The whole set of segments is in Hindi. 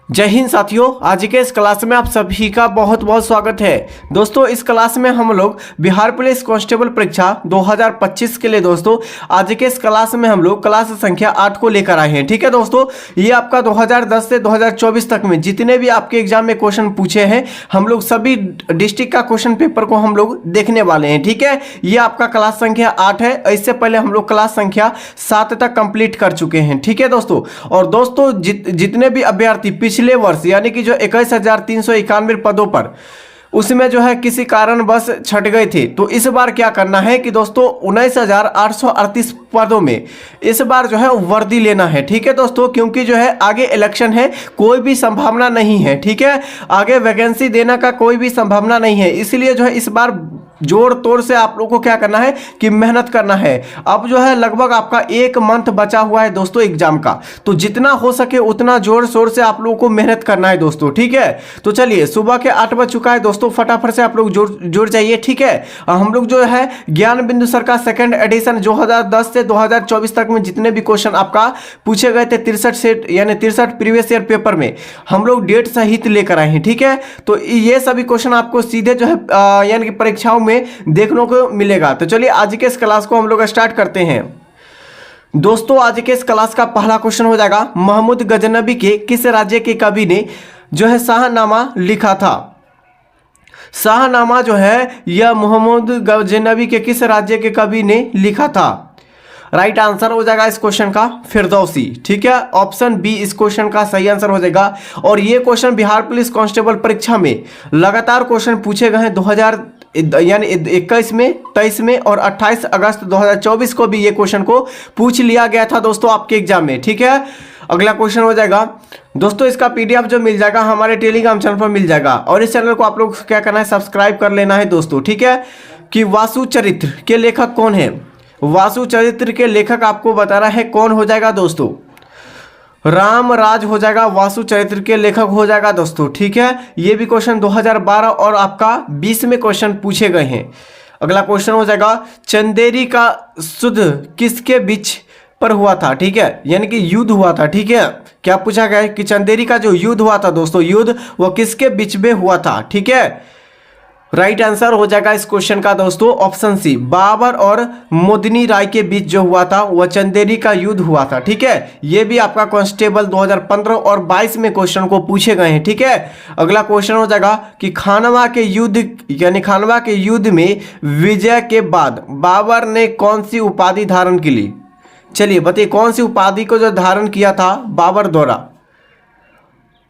जय हिंद साथियों, आज के इस क्लास में आप सभी का बहुत बहुत स्वागत है। दोस्तों इस क्लास में हम लोग बिहार पुलिस कांस्टेबल परीक्षा 2025 के लिए दोस्तों आज के इस क्लास में हम लोग क्लास संख्या 8 को लेकर आए हैं। ठीक है दोस्तों, ये आपका 2010 से 2024 तक में जितने भी आपके एग्जाम में क्वेश्चन पूछे हैं हम लोग सभी डिस्ट्रिक्ट का क्वेश्चन पेपर को हम लोग देखने वाले हैं। ठीक है, ये आपका क्लास संख्या 8 है। इससे पहले हम लोग क्लास संख्या 7 तक कंप्लीट कर चुके हैं। ठीक है दोस्तों, और दोस्तों जितने भी अभ्यर्थी पिछले वर्ष यानी कि जो 21,391 पदों पर उसमें जो है किसी कारणवश छट गए थे, तो इस बार क्या करना है कि दोस्तों 19,838 पदों में इस बार जो है वर्दी लेना है। ठीक है दोस्तों, क्योंकि जो है आगे इलेक्शन है, कोई भी संभावना नहीं है। ठीक है, आगे वैकेंसी देने का कोई भी संभावना नहीं है, इसलिए जो है इस बार जोर तोड़ से आप लोगों को क्या करना है कि मेहनत करना है। अब जो है लगभग आपका 1 मंथ बचा हुआ है दोस्तों एग्जाम का, तो जितना हो सके उतना जोर शोर से आप लोगों को मेहनत करना है दोस्तों। ठीक है, तो चलिए सुबह के 8 बज चुका है दोस्तों, फटाफट से आप लोग जुड़ जाइए। ठीक है, हम लोग जो है ज्ञान बिंदु सर का सेकंड एडिशन 2010 से 2024 तक में जितने भी क्वेश्चन आपका पूछे गए थे 63 सेट यानी 63 प्रीवियस ईयर पेपर में हम लोग डेट सहित लेकर आए हैं। ठीक है, तो ये सभी क्वेश्चन आपको सीधे जो है यानी कि परीक्षाओं में देखने को मिलेगा। तो चलिए आज के इस क्लास को हम लोग स्टार्ट करते हैं। दोस्तों आज के इस क्लास का पहला क्वेश्चन हो जाएगा, महमूद गजनबी के किस राज्य के कवि ने जो है शाहनामा लिखा था। शाहनामा जो है यह महमूद गजनबी के किस राज्य के कवि ने लिखा था। राइट आंसर हो जाएगा इस क्वेश्चन का फिरदौसी। ठीक है, ऑप्शन बी इस क्वेश्चन का सही आंसर हो जाएगा। और ये क्वेश्चन बिहार पुलिस कांस्टेबल परीक्षा में लगातार क्वेश्चन पूछे गए हैं 2021 में, 23 में और 28 अगस्त 2024 को भी ये क्वेश्चन को पूछ लिया गया था दोस्तों आपके एग्जाम में। ठीक है, अगला क्वेश्चन हो जाएगा दोस्तों, इसका पीडीएफ जो मिल जाएगा हमारे टेलीग्राम चैनल पर मिल जाएगा, और इस चैनल को आप लोग क्या करना है सब्सक्राइब कर लेना है दोस्तों। ठीक है, कि वासु चरित्र के लेखक कौन है। वासु चरित्र के लेखक आपको बताना है कौन हो जाएगा दोस्तों, रामराज हो जाएगा, वासु चरित्र के लेखक हो जाएगा दोस्तों। ठीक है, ये भी क्वेश्चन 2012 और आपका 20 में क्वेश्चन पूछे गए हैं। अगला क्वेश्चन हो जाएगा, चंदेरी का युद्ध किसके बीच पर हुआ था। ठीक है, यानी कि युद्ध हुआ था। ठीक है, क्या पूछा गया है कि चंदेरी का जो युद्ध हुआ था दोस्तों, युद्ध वो किसके बीच में हुआ था। ठीक है, राइट आंसर हो जाएगा इस क्वेश्चन का दोस्तों ऑप्शन सी, बाबर और मोदनी राय के बीच जो हुआ था वह चंदेरी का युद्ध हुआ था। ठीक है, ये भी आपका कांस्टेबल 2015 और 22 में क्वेश्चन को पूछे गए हैं। ठीक है, अगला क्वेश्चन हो जाएगा कि खानवा के युद्ध यानी खानवा के युद्ध में विजय के बाद बाबर ने कौन सी उपाधि धारण की ली। चलिए बताइए कौन सी उपाधि को जो धारण किया था बाबर द्वारा।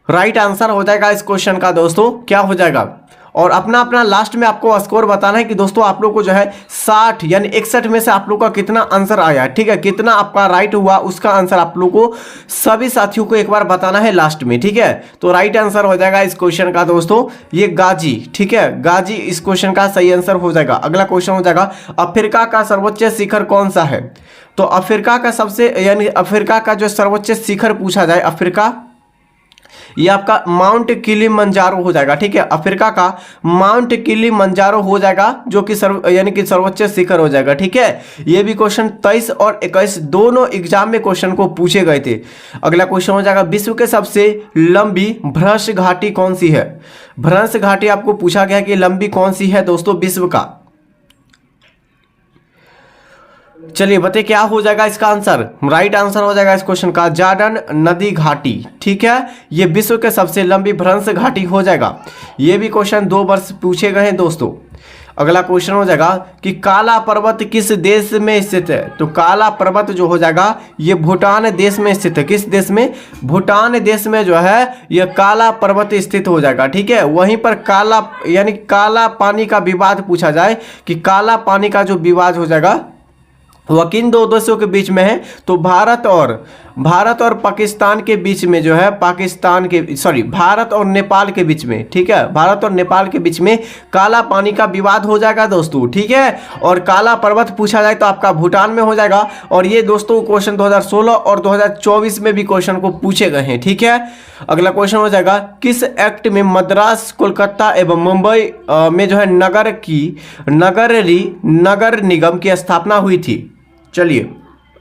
राइट आंसर हो जाएगा इस क्वेश्चन का दोस्तों क्या हो जाएगा, और अपना अपना लास्ट में आपको स्कोर बताना है कि दोस्तों आप लोग को जो है 60 यानी 61 में से आप लोग का कितना आंसर आया। ठीक है, कितना आपका राइट हुआ उसका आंसर आप लोग को सभी साथियों को एक बार बताना है लास्ट में। ठीक है, तो राइट आंसर हो जाएगा इस क्वेश्चन का दोस्तों ये गाजी। ठीक है, गाजी इस क्वेश्चन का सही आंसर हो जाएगा। अगला क्वेश्चन हो जाएगा, अफ्रीका का सर्वोच्च शिखर कौन सा है। तो अफ्रीका का सबसे यानी अफ्रीका का जो सर्वोच्च शिखर पूछा जाए अफ्रीका, ये आपका माउंट किलिमंजारो हो जाएगा। ठीक है, अफ्रीका का माउंट किलिमंजारो हो जाएगा जो कि यानी कि सर्वोच्च शिखर हो जाएगा। ठीक है, ये भी क्वेश्चन 23 और 21 दोनों एग्जाम में क्वेश्चन को पूछे गए थे। अगला क्वेश्चन हो जाएगा, विश्व के सबसे लंबी भ्रंश घाटी कौन सी है। भ्रंश घाटी आपको पूछा गया कि लंबी कौन सी है दोस्तों विश्व का। चलिए बताइए क्या हो जाएगा इसका आंसर। राइट आंसर हो जाएगा इस क्वेश्चन का जॉर्डन नदी घाटी। ठीक है, ये विश्व के सबसे लंबी भ्रंश घाटी हो जाएगा। ये भी क्वेश्चन 2 वर्ष पूछे गए हैं दोस्तों। अगला क्वेश्चन हो जाएगा कि काला पर्वत किस देश में स्थित है। तो काला पर्वत जो हो जाएगा ये भूटान देश में स्थित है। किस देश में, भूटान देश में जो है ये काला पर्वत स्थित हो जाएगा। ठीक है, वहीं पर काला यानी काला पानी का विवाद पूछा जाए कि काला पानी का जो विवाद हो जाएगा वह किन दो देशों के बीच में है। तो भारत और पाकिस्तान के बीच में जो है भारत और नेपाल के बीच में। ठीक है, भारत और नेपाल के बीच में काला पानी का विवाद हो जाएगा दोस्तों। ठीक है, और काला पर्वत पूछा जाए तो आपका भूटान में हो जाएगा। और ये दोस्तों क्वेश्चन 2016 और 2024 में भी क्वेश्चन को पूछे गए हैं। ठीक है, अगला क्वेश्चन हो जाएगा, किस एक्ट में मद्रास, कोलकाता एवं मुंबई में जो है नगर निगम की स्थापना हुई थी। चलिए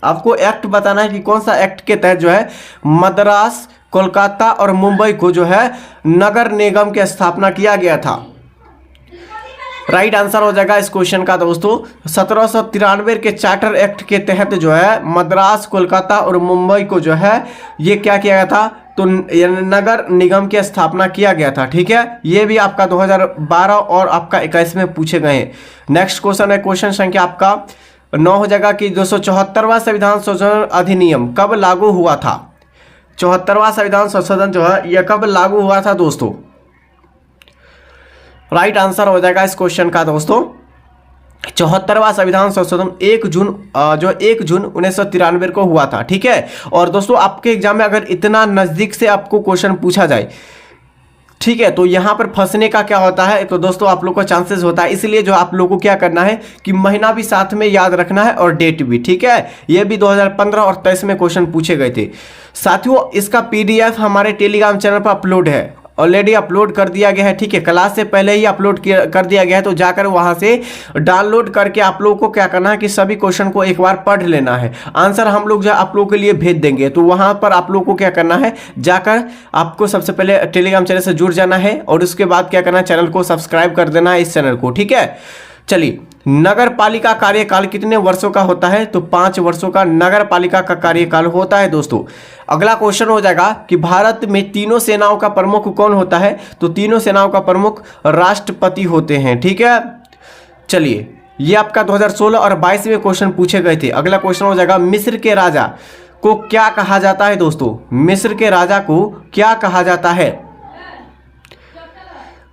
आपको एक्ट बताना है कि कौन सा एक्ट के तहत जो है मद्रास, कोलकाता और मुंबई को जो है नगर निगम की स्थापना किया गया था? राइट आंसर हो जाएगा इस क्वेश्चन का दोस्तों 1793 के चार्टर एक्ट के तहत जो है मद्रास, कोलकाता और मुंबई को जो है ये क्या किया गया था, तो नगर निगम की स्थापना किया गया था। ठीक है, ये भी आपका 2012 और आपका 21 में पूछे गए हैं। नेक्स्ट क्वेश्चन है क्वेश्चन संख्या आपका 9 हो जाएगा कि 274वां संविधान संशोधन अधिनियम कब लागू हुआ था? 74वां संविधान संशोधन जो है यह कब लागू हुआ था दोस्तों? राइट आंसर हो जाएगा इस क्वेश्चन का दोस्तों 74वां संविधान संशोधन 1 जून 1993 को हुआ था। ठीक है, और दोस्तों आपके एग्जाम में अगर इतना नजदीक से आपको क्वेश्चन पूछा जाए, ठीक है, तो यहाँ पर फंसने का क्या होता है, तो दोस्तों आप लोग को चांसेस होता है। इसलिए जो आप लोग को क्या करना है कि महीना भी साथ में याद रखना है और डेट भी। ठीक है, ये भी 2015 और 23 में क्वेश्चन पूछे गए थे। साथियों इसका PDF हमारे टेलीग्राम चैनल पर अपलोड है, ऑलरेडी अपलोड कर दिया गया है। ठीक है, क्लास से पहले ही अपलोड कर दिया गया है, तो जाकर वहां से डाउनलोड करके आप लोगों को क्या करना है कि सभी क्वेश्चन को एक बार पढ़ लेना है। आंसर हम लोग जो आप लोगों के लिए भेज देंगे, तो वहां पर आप लोगों को क्या करना है, जाकर आपको सबसे पहले टेलीग्राम चैनल से जुड़ जाना है और उसके बाद क्या करना है, चैनल को सब्सक्राइब कर देना है इस चैनल को। ठीक है, चलिए नगर पालिका कार्यकाल कितने वर्षों का होता है? तो 5 वर्षों का नगर पालिका का कार्यकाल होता है दोस्तों। अगला क्वेश्चन हो जाएगा कि भारत में तीनों सेनाओं का प्रमुख कौन होता है? तो तीनों सेनाओं का प्रमुख राष्ट्रपति होते हैं। ठीक है, चलिए ये आपका 2016 और 22 में क्वेश्चन पूछे गए थे। अगला क्वेश्चन हो जाएगा मिस्र के राजा को क्या कहा जाता है दोस्तों? मिस्र के राजा को क्या कहा जाता है?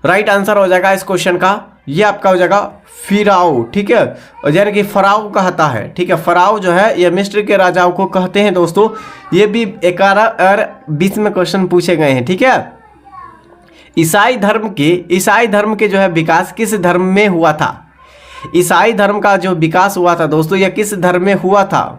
राइट आंसर हो जाएगा इस क्वेश्चन का, ये आपका हो जाएगा फिराओ। ठीक है, यानी कि फराओ कहता है। ठीक है, फराओ जो है ये मिस्र के राजाओं को कहते हैं दोस्तों। ये भी 11 और 20 में क्वेश्चन पूछे गए हैं। ठीक है, ईसाई धर्म के जो है विकास किस धर्म में हुआ था? ईसाई धर्म का जो विकास हुआ था दोस्तों यह किस धर्म में हुआ था?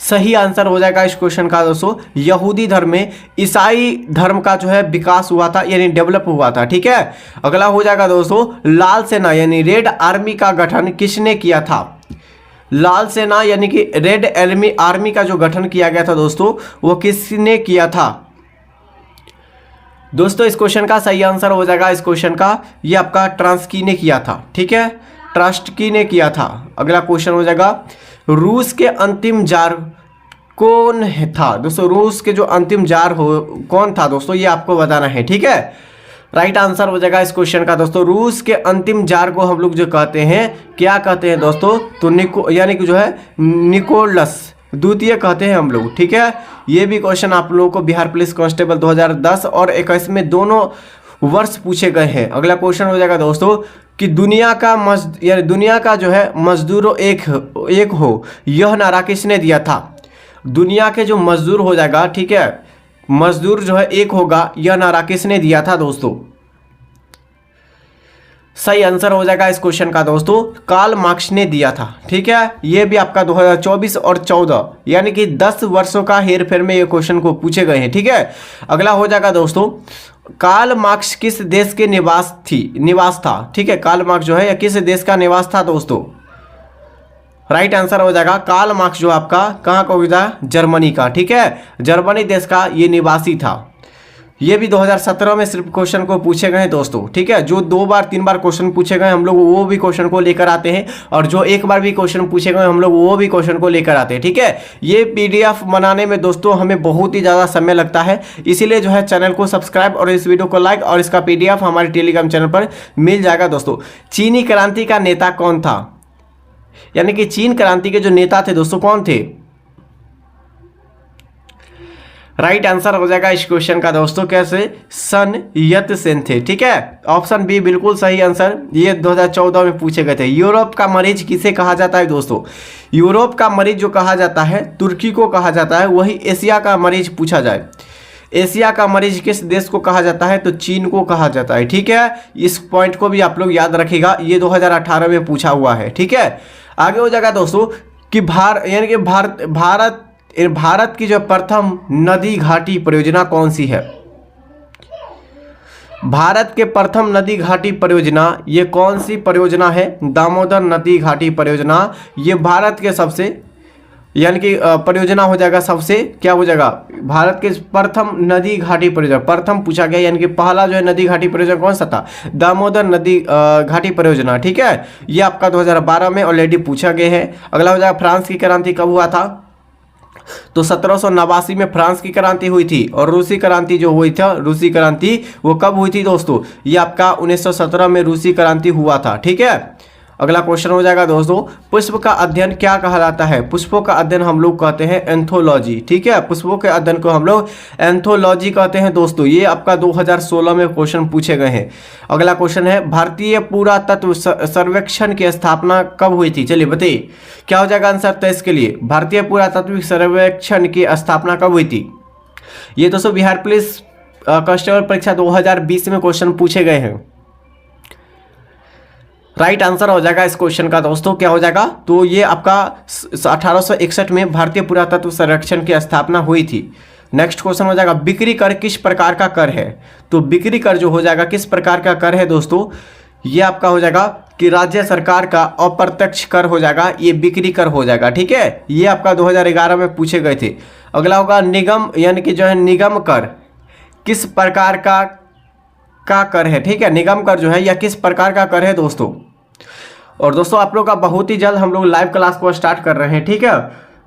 सही आंसर हो जाएगा इस क्वेश्चन का दोस्तों यहूदी धर्म में ईसाई धर्म का जो है विकास हुआ था, यानी डेवलप हुआ था। ठीक है, अगला हो जाएगा दोस्तों लाल सेना यानी रेड आर्मी का गठन किसने किया था? लाल सेना यानी कि रेड आर्मी का जो गठन किया गया था दोस्तों वो किसने किया था? दोस्तों इस क्वेश्चन का सही आंसर हो जाएगा इस क्वेश्चन का, ये आपका ट्रांस्की ने किया था। ठीक है, ट्रास्टकी ने किया था। अगला क्वेश्चन हो जाएगा रूस के अंतिम जार कौन था? दोस्तों रूस के जो अंतिम जार कौन था दोस्तों, ये आपको बताना है। ठीक है, राइट आंसर हो जाएगा इस क्वेश्चन का दोस्तों रूस के अंतिम जार को हम लोग जो कहते हैं क्या कहते हैं दोस्तों? तो यानी कि जो है निकोलस द्वितीय कहते हैं हम लोग। ठीक है, ये भी क्वेश्चन आप लोगों को बिहार पुलिस कांस्टेबल 2010 और 21 में दोनों वर्ष पूछे गए हैं। अगला क्वेश्चन हो जाएगा दोस्तों कि दुनिया का जो है मजदूरों एक हो यह नारा किसने दिया था? दुनिया के जो मजदूर हो जाएगा, ठीक है, मजदूर जो है एक होगा, यह नारा किसने दिया था दोस्तों? सही आंसर हो जाएगा इस क्वेश्चन का दोस्तों कार्ल मार्क्स ने दिया था। ठीक है, ये भी आपका 2024 और 14 यानी कि 10 वर्षों का हेरफेर में ये क्वेश्चन को पूछे गए हैं। ठीक है, अगला हो जाएगा दोस्तों कार्ल मार्क्स किस देश के निवास था? ठीक है, कार्ल मार्क्स जो है यह किस देश का निवास था दोस्तों? राइट आंसर हो जाएगा कार्ल मार्क्स जो आपका कहाँ का हुआ? जर्मनी का। ठीक है, जर्मनी देश का ये निवासी था। ये भी 2017 में सिर्फ क्वेश्चन को पूछे गए हैं दोस्तों। ठीक है, जो 2 बार 3 बार क्वेश्चन पूछे गए हम लोग वो भी क्वेश्चन को लेकर आते हैं, और जो 1 बार भी क्वेश्चन पूछे गए हम लोग वो भी क्वेश्चन को लेकर आते हैं। ठीक है, ये PDF बनाने में दोस्तों हमें बहुत ही ज़्यादा समय लगता है, इसीलिए जो है चैनल को सब्सक्राइब और इस वीडियो को लाइक, और इसका PDF हमारे टेलीग्राम चैनल पर मिल जाएगा दोस्तों। चीनी क्रांति का नेता कौन था? यानी कि चीन क्रांति के जो नेता थे दोस्तों कौन थे? राइट आंसर हो जाएगा इस क्वेश्चन का दोस्तों कैसे सन यत सेन थे। ठीक है, ऑप्शन बी बिल्कुल सही आंसर, ये 2014 में पूछे गए थे। यूरोप का मरीज किसे कहा जाता है दोस्तों? यूरोप का मरीज जो कहा जाता है तुर्की को कहा जाता है। वही एशिया का मरीज पूछा जाए, एशिया का मरीज किस देश को कहा जाता है? तो चीन को कहा जाता है। ठीक है, इस पॉइंट को भी आप लोग याद रखिएगा, ये 2018 में पूछा हुआ है। ठीक है, आगे हो जाएगा दोस्तों कि भारत की जो प्रथम नदी घाटी परियोजना कौन सी है? भारत के प्रथम नदी घाटी परियोजना ये कौन सी परियोजना है? दामोदर नदी घाटी परियोजना, ये भारत के सबसे यानी कि परियोजना हो जाएगा सबसे, क्या हो जाएगा, भारत के प्रथम नदी घाटी परियोजना, प्रथम पूछा गया, यानी कि पहला जो है नदी घाटी परियोजना कौन सा था, दामोदर नदी घाटी परियोजना। ठीक है, ये आपका 2012 में ऑलरेडी पूछा गया है। अगला हो जाएगा फ्रांस की क्रांति कब हुआ था, तो 1789 में फ्रांस की क्रांति हुई थी। और रूसी क्रांति जो हुई थी, रूसी क्रांति वो कब हुई थी दोस्तों, ये आपका 1917 में रूसी क्रांति हुआ था। ठीक है, अगला क्वेश्चन हो जाएगा दोस्तों, पुष्प का अध्ययन क्या कहलाता है, पुष्पों का अध्ययन हम लोग कहते हैं एंथोलॉजी। ठीक है, पुष्पों के अध्ययन को हम लोग एंथोलॉजी कहते हैं दोस्तों। ये आपका 2016 में क्वेश्चन पूछे गए हैं। अगला क्वेश्चन है, भारतीय पुरातत्व सर्वेक्षण की स्थापना कब हुई थी, चलिए बताइए क्या हो जाएगा आंसर। तो इसके लिए भारतीय पुरातत्व सर्वेक्षण की स्थापना कब हुई थी, ये दोस्तों बिहार पुलिस कांस्टेबल परीक्षा 2020 में क्वेश्चन पूछे गए हैं। राइट आंसर हो जाएगा इस क्वेश्चन का दोस्तों, क्या हो जाएगा, तो ये आपका 1861 में भारतीय पुरातत्व सर्वेक्षण की स्थापना हुई थी। नेक्स्ट क्वेश्चन हो जाएगा, बिक्री कर किस प्रकार का कर है, तो बिक्री कर जो हो जाएगा किस प्रकार का कर है दोस्तों, ये आपका हो जाएगा कि राज्य सरकार का अप्रत्यक्ष कर हो जाएगा, ये बिक्री कर हो जाएगा। ठीक है, ये आपका 2011 में पूछे गए थे। अगला होगा निगम, यानी कि जो है निगम कर किस प्रकार का कर है। ठीक है, निगम कर जो है या किस प्रकार का कर है दोस्तों। और दोस्तों आप लोग का बहुत ही जल्द हम लोग लाइव क्लास को स्टार्ट कर रहे हैं। ठीक है,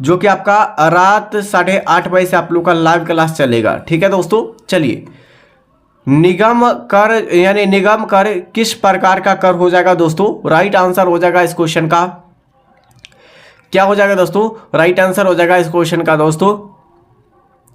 जो कि आपका रात 8:30 बजे से आप लोग का लाइव क्लास चलेगा। ठीक है दोस्तों, चलिए निगम कर यानी निगम कर किस प्रकार का कर हो जाएगा दोस्तों, राइट आंसर हो जाएगा इस क्वेश्चन का, क्या हो जाएगा दोस्तों, राइट आंसर हो जाएगा इस क्वेश्चन का दोस्तों,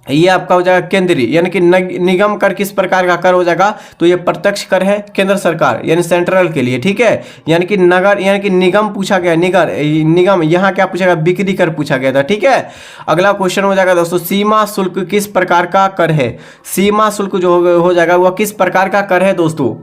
ये आपका हो जाएगा केंद्रीय, यानी कि निगम कर किस प्रकार का कर हो जाएगा, तो ये प्रत्यक्ष कर है केंद्र सरकार यानी सेंट्रल के लिए। ठीक है, यानी कि नगर यानी कि निगम पूछा गया, निगम यहाँ क्या पूछा गया, बिक्री कर पूछा गया था। ठीक है, अगला क्वेश्चन हो जाएगा दोस्तों, सीमा शुल्क किस प्रकार का कर है, सीमा शुल्क जो हो जाएगा वह किस प्रकार का कर है दोस्तों।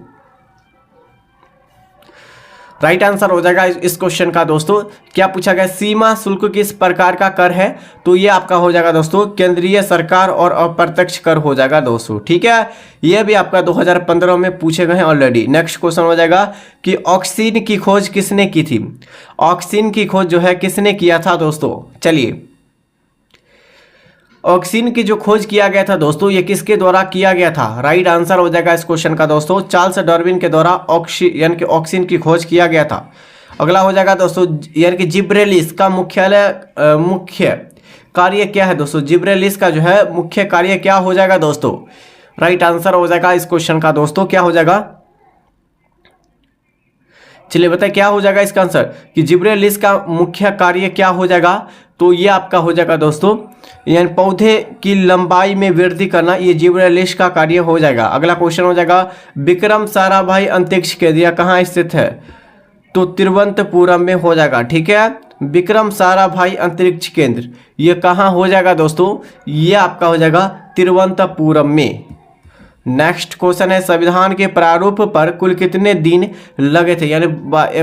राइट आंसर हो जाएगा इस क्वेश्चन का दोस्तों, क्या पूछा गया, सीमा शुल्क किस प्रकार का कर है, तो ये आपका हो जाएगा दोस्तों केंद्रीय सरकार और अप्रत्यक्ष कर हो जाएगा दोस्तों। ठीक है, ये भी आपका 2015 में पूछे गए हैं ऑलरेडी। नेक्स्ट क्वेश्चन हो जाएगा कि ऑक्सीजन की खोज किसने की थी, ऑक्सीजन की खोज जो है किसने किया था दोस्तों। चलिए ऑक्सीजन की जो खोज किया गया था दोस्तों, ये किसके द्वारा किया गया था, राइट आंसर हो जाएगा इस क्वेश्चन का दोस्तों, चार्ल्स डार्विन के द्वारा यानी कि ऑक्सीजन की खोज किया गया था। अगला हो जाएगा दोस्तों, यानी कि जिब्रेलिस का मुख्य कार्य क्या है दोस्तों, जिब्रेलिस का जो है मुख्य कार्य क्या हो जाएगा दोस्तों, राइट आंसर हो जाएगा इस क्वेश्चन का दोस्तों, क्या हो जाएगा, चलिए बताइए क्या हो जाएगा इसका आंसर, कि जिब्रेलिस का मुख्य कार्य क्या हो जाएगा, तो ये आपका हो जाएगा दोस्तों यानी पौधे की लंबाई में वृद्धि करना, ये जिब्रेलिस का कार्य हो जाएगा। अगला क्वेश्चन हो जाएगा, विक्रम साराभाई अंतरिक्ष केंद्र कहाँ स्थित है, तो तिरुवनंतपुरम में हो जाएगा। ठीक है, विक्रम साराभाई अंतरिक्ष केंद्र ये कहाँ हो जाएगा दोस्तों, ये आपका हो जाएगा तिरुवनंतपुरम में। नेक्स्ट क्वेश्चन है, संविधान के प्रारूप पर कुल कितने दिन लगे थे, यानी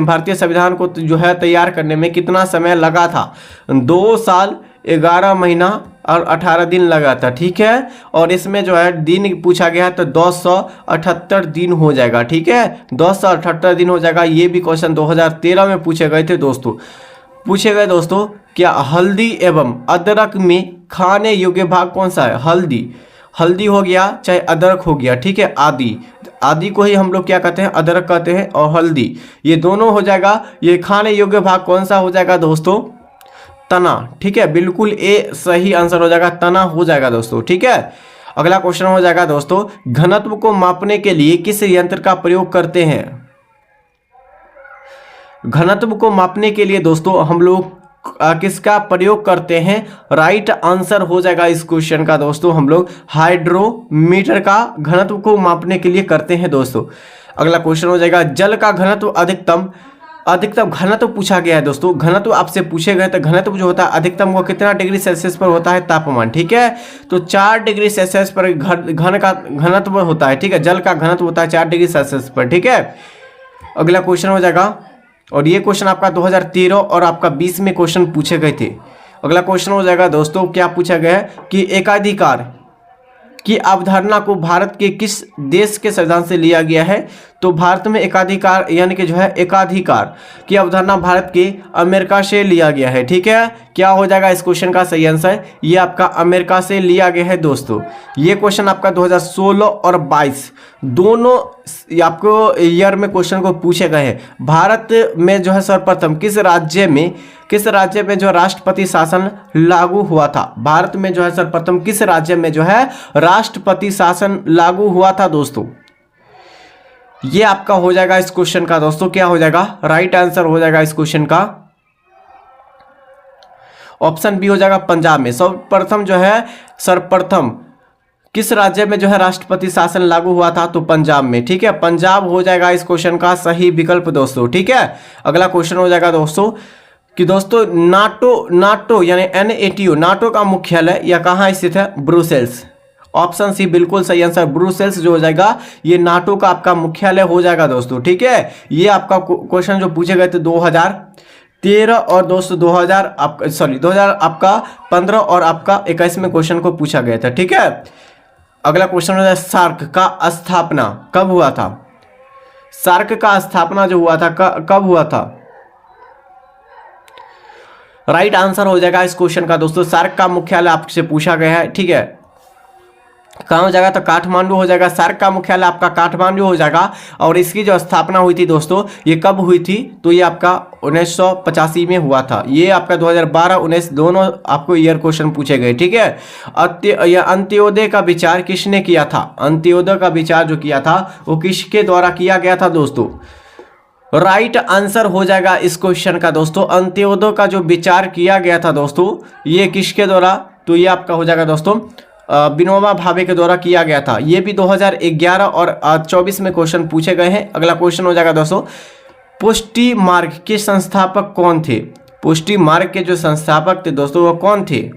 भारतीय संविधान को जो है तैयार करने में कितना समय लगा था, 2 साल 11 महीना और 18 दिन लगा था। ठीक है, और इसमें जो है दिन पूछा गया है तो 278 दिन हो जाएगा। ठीक है, 278 दिन हो जाएगा। ये भी क्वेश्चन 2013 में पूछे गए थे दोस्तों, पूछे गए दोस्तों, क्या हल्दी एवं अदरक में खाने योग्य भाग कौन सा है, हल्दी हो गया चाहे अदरक हो गया। ठीक है, आदि को ही हम लोग क्या कहते हैं, अदरक कहते हैं, और हल्दी ये दोनों हो जाएगा। ये खाने योग्य भाग कौन सा हो जाएगा दोस्तों, तना। ठीक है, बिल्कुल ए सही आंसर हो जाएगा, तना हो जाएगा दोस्तों। ठीक है, अगला क्वेश्चन हो जाएगा दोस्तों, घनत्व को मापने के लिए किस यंत्र का प्रयोग करते हैं, घनत्व को मापने के लिए दोस्तों हम लोग किसका प्रयोग करते हैं, राइट आंसर हो जाएगा इस क्वेश्चन का दोस्तों, हम लोग हाइड्रोमीटर का घनत्व को मापने के लिए करते हैं दोस्तों। अगला क्वेश्चन हो जाएगा, जल का घनत्व अधिकतम घनत्व पूछा गया है दोस्तों, घनत्व आपसे पूछे गए तो घनत्व जो होता है अधिकतम वो कितना डिग्री सेल्सियस पर होता है तापमान। ठीक है, तो 4 डिग्री सेल्सियस पर घन का घनत्व होता है। ठीक है, जल का घनत्व होता है 4 डिग्री सेल्सियस पर। ठीक है, अगला क्वेश्चन हो जाएगा, और ये क्वेश्चन आपका 2013 और आपका 20 में क्वेश्चन पूछे गए थे। अगला क्वेश्चन हो जाएगा दोस्तों, क्या पूछा गया है कि एकाधिकार की अवधारणा को भारत के किस देश के संविधान से लिया गया है, तो भारत में एकाधिकार यानी कि जो है एकाधिकार की अवधारणा भारत के अमेरिका से लिया गया है। ठीक है, क्या हो जाएगा इस क्वेश्चन का सही आंसर, ये आपका अमेरिका से लिया गया है दोस्तों। ये क्वेश्चन आपका 2016 और 22 दोनों आपको ईयर में क्वेश्चन को पूछे गए हैं। भारत में जो है सर्वप्रथम किस राज्य में जो राष्ट्रपति शासन लागू हुआ था, भारत में जो है सर्वप्रथम किस राज्य में जो है राष्ट्रपति शासन लागू हुआ था दोस्तों। ये आपका हो जाएगा इस क्वेश्चन का दोस्तों, क्या हो जाएगा राइट आंसर हो जाएगा इस क्वेश्चन का ऑप्शन बी हो जाएगा पंजाब में। सर्वप्रथम जो है सर्वप्रथम किस राज्य में जो है राष्ट्रपति शासन लागू हुआ था, तो पंजाब में। ठीक है, पंजाब हो जाएगा इस क्वेश्चन का सही विकल्प दोस्तों। ठीक है, अगला क्वेश्चन हो जाएगा दोस्तों कि दोस्तों नाटो यानी NATO नाटो का मुख्यालय या कहाँ स्थित है, ब्रुसेल्स। ऑप्शन सी बिल्कुल सही आंसर, ब्रुसेल्स जो हो जाएगा ये नाटो का आपका मुख्यालय हो जाएगा दोस्तों। ठीक है, ये आपका क्वेश्चन जो पूछे गए थे 2013 और दोस्तों 2000 आपका 15 और आपका 21 में क्वेश्चन को पूछा गया था। ठीक है, अगला क्वेश्चन हो जाए सार्क का स्थापना कब हुआ था, सार्क का स्थापना जो हुआ था कब हुआ था। राइट आंसर हो जाएगा इस क्वेश्चन का दोस्तों, सार्क का मुख्यालय आपसे पूछा गया है। ठीक है, कहाँ हो जाएगा, तो काठमांडू हो जाएगा। सार्क का मुख्यालय आपका काठमांडू हो जाएगा। और इसकी जो स्थापना हुई थी दोस्तों ये कब हुई थी, तो ये आपका 1985 में हुआ था। ये आपका 2012-19 दोनों आपको ईयर क्वेश्चन पूछे गए। ठीक है, अंत्योदय का विचार किसने किया था, अंत्योदय का विचार जो किया था वो किसके द्वारा किया गया था दोस्तों। राइट आंसर हो जाएगा इस क्वेश्चन का दोस्तों, अंत्योदय का जो विचार किया गया था दोस्तों ये किसके द्वारा, तो ये आपका हो जाएगा दोस्तों विनोबा भावे के द्वारा किया गया था। ये भी 2011 और 24 में क्वेश्चन पूछे गए हैं। अगला क्वेश्चन हो जाएगा दोस्तों पुष्टि मार्ग के संस्थापक कौन थे, पुष्टि मार्ग के जो संस्थापक थे दोस्तों वो कौन थे।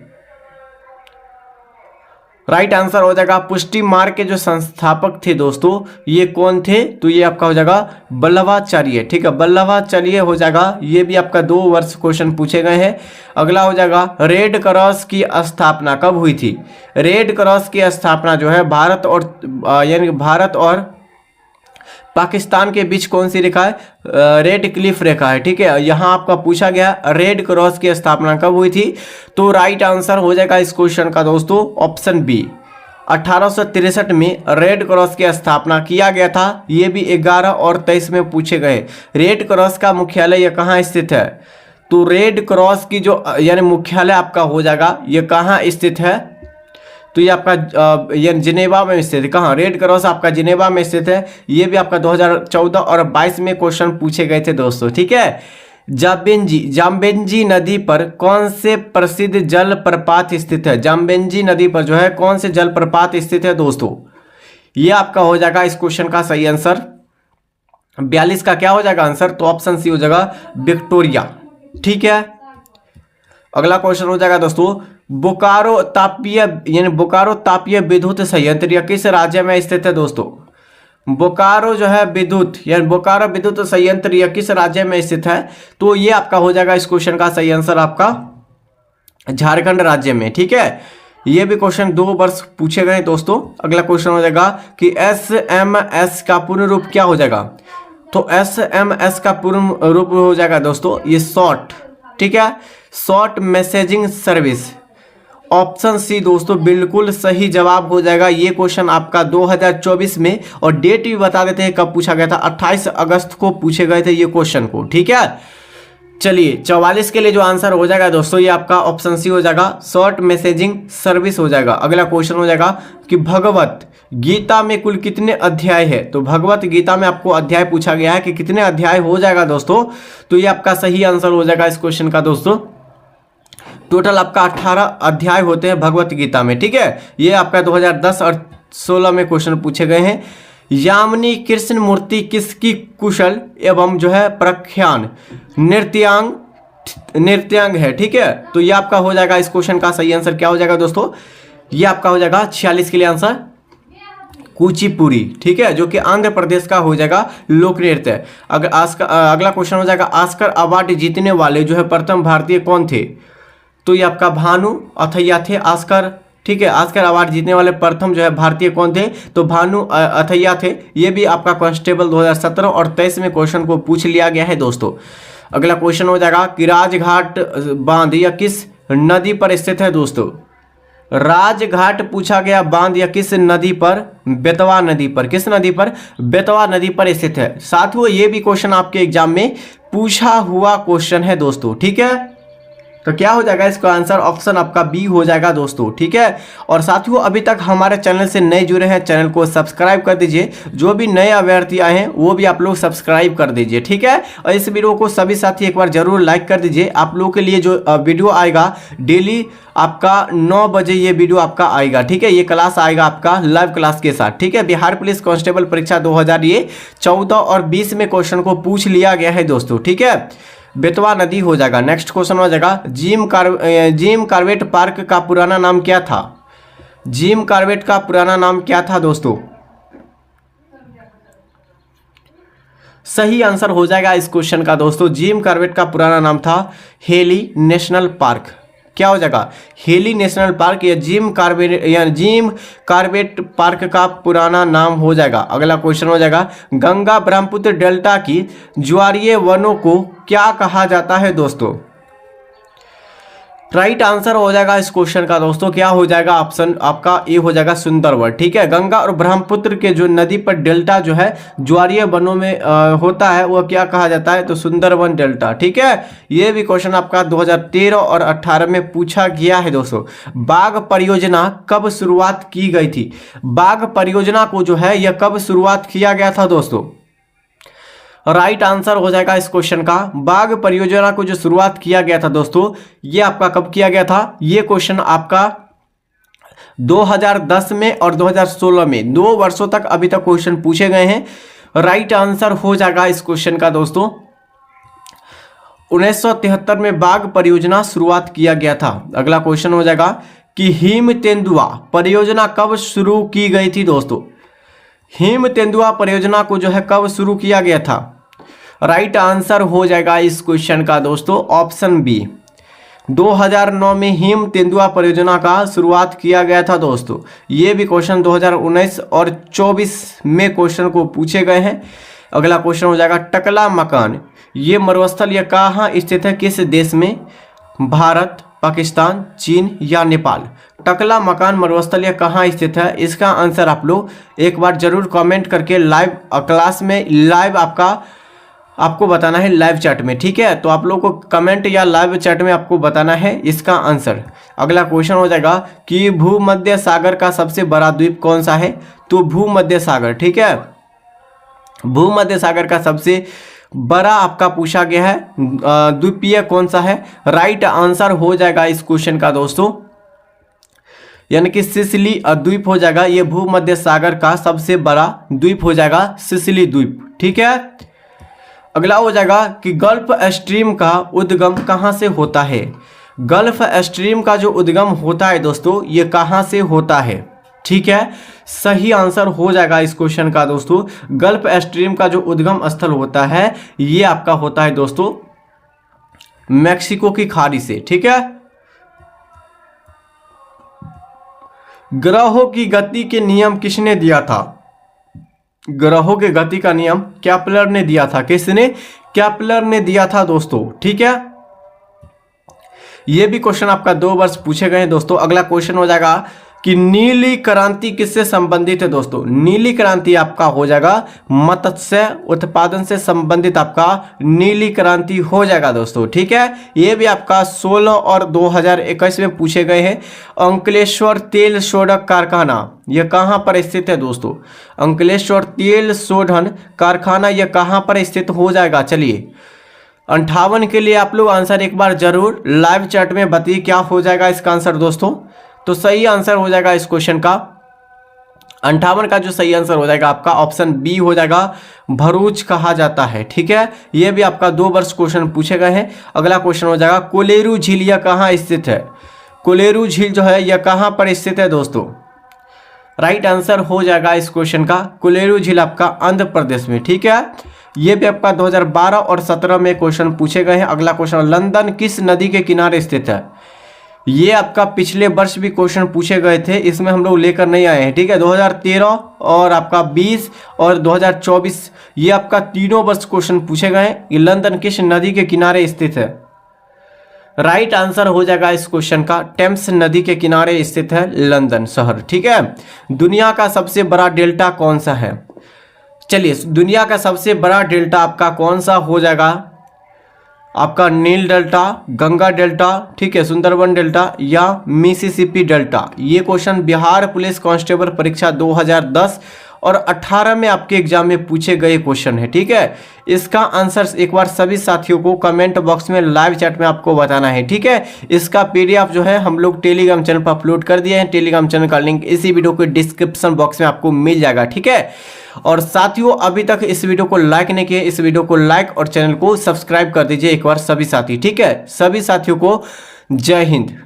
राइट आंसर हो जाएगा पुष्टि मार्ग के जो संस्थापक थे दोस्तों ये कौन थे, तो ये आपका हो जाएगा वल्लभाचार्य। ठीक है, वल्लभाचार्य हो जाएगा। ये भी आपका 2 वर्ष क्वेश्चन पूछे गए हैं। अगला हो जाएगा रेड क्रॉस की स्थापना कब हुई थी, रेड क्रॉस की स्थापना जो है भारत और पाकिस्तान के बीच कौन सी रेखा है, रेड क्लिफ रेखा है। ठीक है, यहाँ आपका पूछा गया रेड क्रॉस की स्थापना कब हुई थी, तो राइट आंसर हो जाएगा इस क्वेश्चन का दोस्तों ऑप्शन बी 1863 में रेड क्रॉस की स्थापना किया गया था। ये भी 11 और 23 में पूछे गए। रेड क्रॉस का मुख्यालय ये कहाँ स्थित है, तो रेड क्रॉस की जो यानी मुख्यालय आपका हो जाएगा ये कहाँ स्थित है, तो ये आपका ये जिनेवा में स्थित है। कहाँ, रेड क्रॉस आपका जिनेवा में स्थित है। ये भी आपका 2014 और 22 में क्वेश्चन पूछे गए थे दोस्तों। ठीक है, जाम्बेंजी नदी पर कौन से प्रसिद्ध जलप्रपात स्थित है, जाम्बेंजी नदी पर जो है कौन से जलप्रपात स्थित है दोस्तों। ये आपका हो जाएगा इस क्वेश्चन का सही आंसर 42 का क्या हो जाएगा आंसर, तो ऑप्शन सी हो जाएगा विक्टोरिया। ठीक है, अगला क्वेश्चन हो जाएगा दोस्तों बोकारो तापीय विद्युत संयंत्र या किस राज्य में स्थित है दोस्तों। बोकारो जो है बोकारो विद्युत संयंत्र या किस राज्य में स्थित है, तो ये आपका हो जाएगा इस क्वेश्चन का सही आंसर आपका झारखंड राज्य में। ठीक है, ये भी क्वेश्चन 2 वर्ष पूछे गए दोस्तों। अगला क्वेश्चन हो जाएगा कि SMS का पूर्ण रूप क्या हो जाएगा, तो SMS का पूर्ण रूप हो जाएगा दोस्तों ये शॉर्ट। ठीक है, short messaging service. Option C दोस्तों बिल्कुल सही जवाब हो जाएगा। ये क्वेश्चन आपका 2024 में, और डेट भी बता देते हैं कब पूछा गया था, 28 अगस्त को पूछे गए थे ये क्वेश्चन को। ठीक है, चलिए 44 के लिए जो आंसर हो जाएगा दोस्तों ये आपका ऑप्शन सी हो जाएगा शॉर्ट मैसेजिंग सर्विस हो जाएगा। अगला क्वेश्चन हो जाएगा कि भगवत गीता में कुल कितने अध्याय है, तो भगवत गीता में आपको अध्याय पूछा गया है कि कितने अध्याय हो जाएगा दोस्तों, तो ये आपका सही आंसर हो जाएगा इस क्वेश्चन का दोस्तों। टोटल आपका 18 अध्याय होते हैं भगवत गीता में। ठीक है, ये आपका 2010 और 16 में क्वेश्चन पूछे गए हैं। यामिनी कृष्ण मूर्ति किसकी कुशल एवं जो है प्रख्यान नृत्यांग है। ठीक है, तो ये आपका हो जाएगा इस क्वेश्चन का सही आंसर क्या हो जाएगा दोस्तों, ये आपका हो जाएगा 46 के लिए आंसर कुचिपुड़ी। ठीक है, जो कि आंध्र प्रदेश का हो जाएगा लोक नृत्य। अगला क्वेश्चन हो जाएगा ऑस्कर अवार्ड जीतने वाले जो है प्रथम भारतीय कौन थे, तो ये आपका भानु अथैया थे। ऑस्कर ठीक है। ऑस्कर अवार्ड जीतने वाले प्रथम जो है भारतीय कौन थे, तो भानु अथैया थे। ये भी आपका कांस्टेबल 2017 और 23 में क्वेश्चन को पूछ लिया गया है दोस्तों। अगला क्वेश्चन हो जाएगा कि राजघाट बांध यह किस नदी पर स्थित है दोस्तों। राजघाट पूछा गया बांध या किस नदी पर, बेतवा नदी पर। किस नदी पर, बेतवा नदी पर स्थित है। साथियों ये भी क्वेश्चन आपके एग्जाम में पूछा हुआ क्वेश्चन है दोस्तों, ठीक है। तो क्या हो जाएगा इसका आंसर, ऑप्शन आपका बी हो जाएगा दोस्तों, ठीक है। और साथियों अभी तक हमारे चैनल से नए जुड़े हैं, चैनल को सब्सक्राइब कर दीजिए। जो भी नए अभ्यर्थी आए हैं वो भी आप लोग सब्सक्राइब कर दीजिए, ठीक है। और इस वीडियो को सभी साथी एक बार जरूर लाइक कर दीजिए। आप लोगों के लिए जो वीडियो आएगा डेली आपका 9 बजे ये वीडियो आपका आएगा, ठीक है। ये क्लास आएगा आपका लाइव क्लास के साथ, ठीक है। बिहार पुलिस कांस्टेबल परीक्षा 2014 और 20 में क्वेश्चन को पूछ लिया गया है दोस्तों, ठीक है। बेतवा नदी हो जाएगा। नेक्स्ट क्वेश्चन हो जाएगा जिम कार्बेट पार्क का पुराना नाम क्या था। जिम कार्बेट का पुराना नाम क्या था दोस्तों। सही आंसर हो जाएगा इस क्वेश्चन का दोस्तों, जिम कार्बेट का पुराना नाम था हेली नेशनल पार्क। क्या हो जाएगा, हेली नेशनल पार्क या जिम कार्बेट पार्क का पुराना नाम हो जाएगा। अगला क्वेश्चन हो जाएगा गंगा ब्रह्मपुत्र डेल्टा की ज्वारीय वनों को क्या कहा जाता है दोस्तों। राइट आंसर हो जाएगा इस क्वेश्चन का दोस्तों, क्या हो जाएगा, ऑप्शन आपका ए हो जाएगा सुंदरवन, ठीक है। गंगा और ब्रह्मपुत्र के जो नदी पर डेल्टा जो है ज्वारीय वनों में होता है वो क्या कहा जाता है, तो सुंदरवन डेल्टा, ठीक है। ये भी क्वेश्चन आपका 2013 और 18 में पूछा गया है दोस्तों। बाघ परियोजना कब शुरुआत की गई थी। बाघ परियोजना को जो है यह कब शुरुआत किया गया था दोस्तों। राइट आंसर हो जाएगा इस क्वेश्चन का, बाघ परियोजना को जो शुरुआत किया गया था दोस्तों ये आपका कब किया गया था। ये क्वेश्चन आपका 2010 में और 2016 में 2 वर्षों तक अभी तक क्वेश्चन पूछे गए हैं। राइट आंसर हो जाएगा इस क्वेश्चन का दोस्तों 1973 में बाघ परियोजना शुरुआत किया गया था। अगला क्वेश्चन हो जाएगा कि हिम तेंदुआ परियोजना कब शुरू की गई थी दोस्तों। हिम तेंदुआ परियोजना को जो है कब शुरू किया गया था। राइट आंसर हो जाएगा इस क्वेश्चन का दोस्तों ऑप्शन बी, 2009 में हिम तेंदुआ परियोजना का शुरुआत किया गया था दोस्तों। ये भी क्वेश्चन 2019 और 24 में क्वेश्चन को पूछे गए हैं। अगला क्वेश्चन हो जाएगा टकला मकान ये मरुस्थल यह कहाँ स्थित है, किस देश में, भारत, पाकिस्तान, चीन या नेपाल। टकला मकान मरुस्थल यह कहाँ स्थित है, इसका आंसर आप लोग एक बार जरूर कमेंट करके लाइव क्लास में लाइव आपको बताना है लाइव चैट में, ठीक है। तो आप लोग को कमेंट या लाइव चैट में आपको बताना है इसका आंसर। अगला क्वेश्चन हो जाएगा कि भूमध्य सागर का सबसे बड़ा द्वीप कौन सा है, तो भूमध्य सागर, ठीक है। भूमध्य सागर का सबसे बड़ा आपका पूछा गया है द्वीपीय कौन सा है। राइट आंसर हो जाएगा इस क्वेश्चन का दोस्तों यानी कि सिसिली द्वीप हो जाएगा। ये भूमध्य सागर का सबसे बड़ा द्वीप हो जाएगा सिसिली द्वीप, ठीक है। अगला हो जाएगा कि गल्फ स्ट्रीम का उद्गम कहाँ से होता है। गल्फ स्ट्रीम का जो उद्गम होता है दोस्तों ये कहाँ से होता है, ठीक है। सही आंसर हो जाएगा इस क्वेश्चन का दोस्तों, गल्फ स्ट्रीम का जो उद्गम स्थल होता है ये आपका होता है दोस्तों मैक्सिको की खाड़ी से, ठीक है। ग्रहों की गति के नियम किसने दिया था। ग्रहों के गति का नियम केपलर ने दिया था। किसने, केपलर ने दिया था दोस्तों, ठीक है। यह भी क्वेश्चन आपका 2 वर्ष पूछे गए हैं दोस्तों। अगला क्वेश्चन हो जाएगा कि नीली क्रांति किससे संबंधित है दोस्तों। नीली क्रांति आपका हो जाएगा मत्स्य उत्पादन से संबंधित आपका नीली क्रांति हो जाएगा दोस्तों, ठीक है। ये भी आपका 16 और 2021 में पूछे गए हैं। अंकलेश्वर तेल शोधक कारखाना यह कहाँ पर स्थित है दोस्तों। अंकलेश्वर तेल शोधन कारखाना यह कहाँ पर स्थित हो जाएगा। चलिए 58 के लिए आप लोग आंसर एक बार जरूर लाइव चैट में बताइए क्या हो जाएगा इसका आंसर दोस्तों। तो सही आंसर हो जाएगा इस क्वेश्चन का 58 का जो सही आंसर हो जाएगा आपका ऑप्शन बी हो जाएगा, भरूच कहा जाता है, ठीक है। यह भी आपका 2 वर्ष क्वेश्चन पूछे गए हैं। अगला क्वेश्चन हो जाएगा कोलेरू झील यह कहाँ स्थित है। कोलेरू झील जो है यह कहाँ पर स्थित है दोस्तों। राइट आंसर हो जाएगा इस क्वेश्चन का कोलेरू झील आपका आंध्र प्रदेश में, ठीक है। यह भी आपका 2012 और 17 में क्वेश्चन पूछे गए हैं। अगला क्वेश्चन लंदन किस नदी के किनारे स्थित है। ये आपका पिछले वर्ष भी क्वेश्चन पूछे गए थे, इसमें हम लोग लेकर नहीं आए हैं, ठीक है। 2013 और आपका 20 और 2024 ये आपका तीनों वर्ष क्वेश्चन पूछे गए हैं। ये लंदन किस नदी के किनारे स्थित है? राइट आंसर हो जाएगा इस क्वेश्चन का टेम्स नदी के किनारे स्थित है लंदन शहर, ठीक है। दुनिया का सबसे बड़ा डेल्टा कौन सा है? चलिए, दुनिया का सबसे बड़ा डेल्टा आपका कौन सा हो जाएगा? आपका नील डेल्टा, गंगा डेल्टा, ठीक है, सुंदरबन डेल्टा या मिसिसिपी डेल्टा। ये क्वेश्चन बिहार पुलिस कांस्टेबल परीक्षा 2010 और 18 में आपके एग्जाम में पूछे गए क्वेश्चन है, ठीक है। इसका आंसर एक बार सभी साथियों को कमेंट बॉक्स में लाइव चैट में आपको बताना है, ठीक है। इसका पीडीएफ जो है हम लोग टेलीग्राम चैनल पर अपलोड कर दिए हैं। टेलीग्राम चैनल का लिंक इसी वीडियो के डिस्क्रिप्शन बॉक्स में आपको मिल जाएगा, ठीक है। और साथियों, अभी तक इस वीडियो को लाइक नहीं किए, इस वीडियो को लाइक और चैनल को सब्सक्राइब कर दीजिए एक बार सभी साथी, ठीक है। सभी साथियों को जय हिंद।